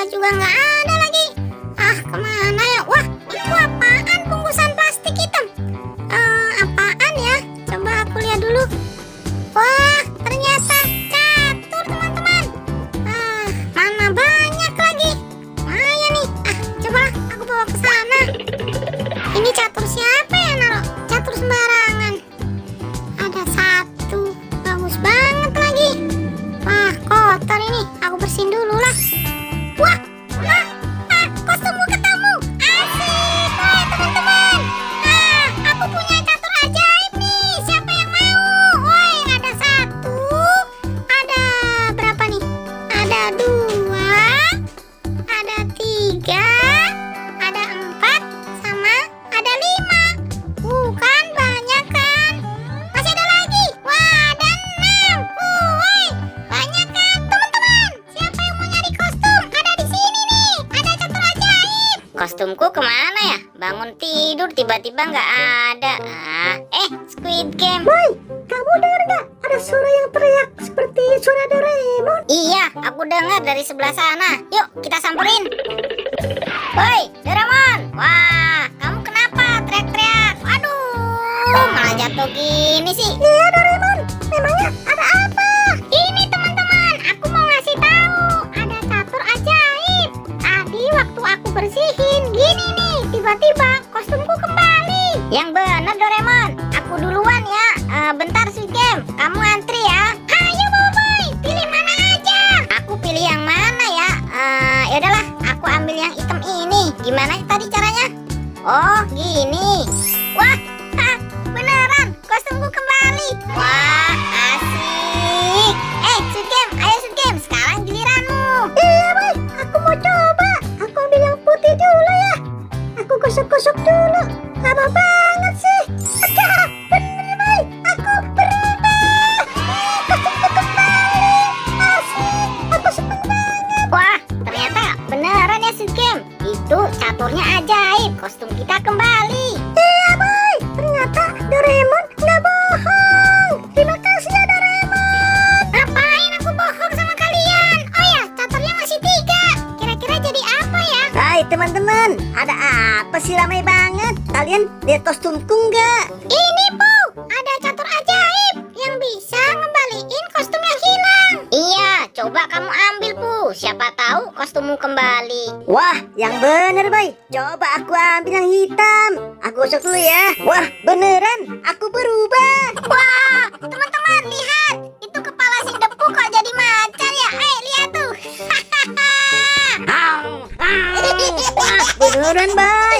bola juga nggak ada lagi. Ah, kemana ya? Wah, itu apaan bungkusan plastik hitam? Apaan ya? Coba aku lihat dulu. Wah, ternyata catur teman-teman. Mana banyak lagi. Mana nih? Cobalah aku bawa ke sana. Ini catur siapa ya naruh? Catur sembarangan. Ada satu, bagus banget lagi. Wah, kotor ini. Aku bersihin dulu lah. Wah, kostumku ketemu. Asik, woi teman-teman. Aku punya catur ajaib nih. Siapa yang mau? Woi, ada satu. Ada berapa nih? Ada dua. Ada tiga. Ada empat. Sama ada lima. Kan banyak kan? Masih ada lagi. Wah, ada enam. Woi, banyak kan teman-teman? Siapa yang mau nyari kostum? Ada di sini nih. Ada catur ajaib. Kostumku kemana ya? Bangun tidur tiba-tiba nggak ada. Squid Game. Woi, kamu dengar gak? Ada suara yang teriak seperti suara Doraemon. Iya, aku dengar dari sebelah sana. Yuk, kita samperin. Woi, Doraemon. Wah, kamu kenapa teriak-teriak? Aduh, malah jatuh gini sih. Iya Doraemon, memangnya ada apa? Ini teman-teman, aku mau ngasih tahu. Ada catur ajaib. Tadi waktu aku bersihin, gini nih, tiba-tiba kostumku kembali. Yang benar Doraemon, aku duluan ya. Bentar Squid Game, kamu antri ya. Ayo Boboiboy, pilih mana aja. Aku pilih yang mana ya? Ya udahlah, aku ambil yang hitam ini. Gimana tadi caranya? Oh, gini. Wah, beneran, kostumku kembali. Wah, asik. Squid Game, ayo Squid Game, sekarang giliranmu. Iya boy, aku mau coba. Aku ambil yang putih dulu ya. Aku gosok-gosok dulu. Lama banget sih. Bener boy, aku berubah. Kostumku kembali. Asik, aku seneng banget. Wah, ternyata beneran ya Squid Game. Itu caturnya ajaib, kostum kita kembali. Iya boy, ternyata Doraemon nggak bohong. Terima kasih ya Doraemon. Ngapain aku bohong sama kalian? Oh ya, caturnya masih 3. Kira-kira jadi apa ya? Hai teman-teman, ada apa sih ramai banget? Kalian lihat kostumku nggak? Ini Bu, ada catur ajaib yang bisa ngembaliin kostum yang hilang. Iya, coba kamu ambil Bu. Siapa tahu kostummu kembali. Wah, yang bener boy. Coba aku ambil yang hitam. Aku gosok dulu ya. Wah, beneran, aku berubah. Wah, teman-teman lihat, itu kepala si depu kok jadi macan ya? Lihat tuh. Wah, beneran boy.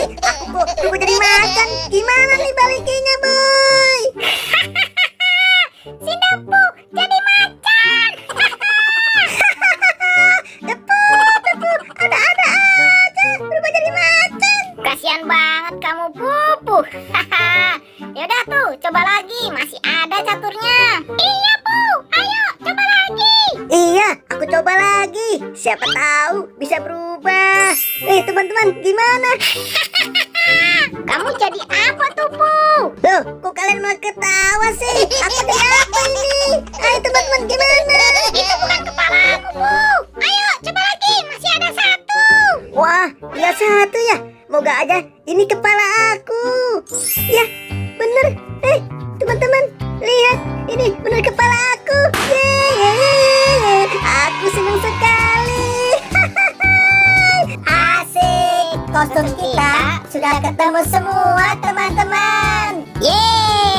Aku jadi macan. Gimana nih balikinnya boy? Si depu jadi macan. Depu, ada aja berubah jadi macan. Kasihan banget kamu Pupu. Yaudah tuh, coba lagi, masih ada caturnya. Iya Bu, ayo coba lagi. Iya, aku coba lagi. Siapa tahu bisa berubah. Teman-teman, gimana? Kamu jadi apa tuh Bu? Loh, kok kalian malah ketawa sih? Aku jadi apa ini? Ayo teman-teman, gimana? Itu bukan kepala aku Bu. Ayo coba lagi, masih ada satu. Wah, tinggal satu ya. Moga aja ini kepala aku. Ya, bener. Teman-teman, lihat. Ini bener kepala aku. Yeay. Aku senang sekali. Asik, kostum kita sudah ketemu semua teman-teman. Yeay.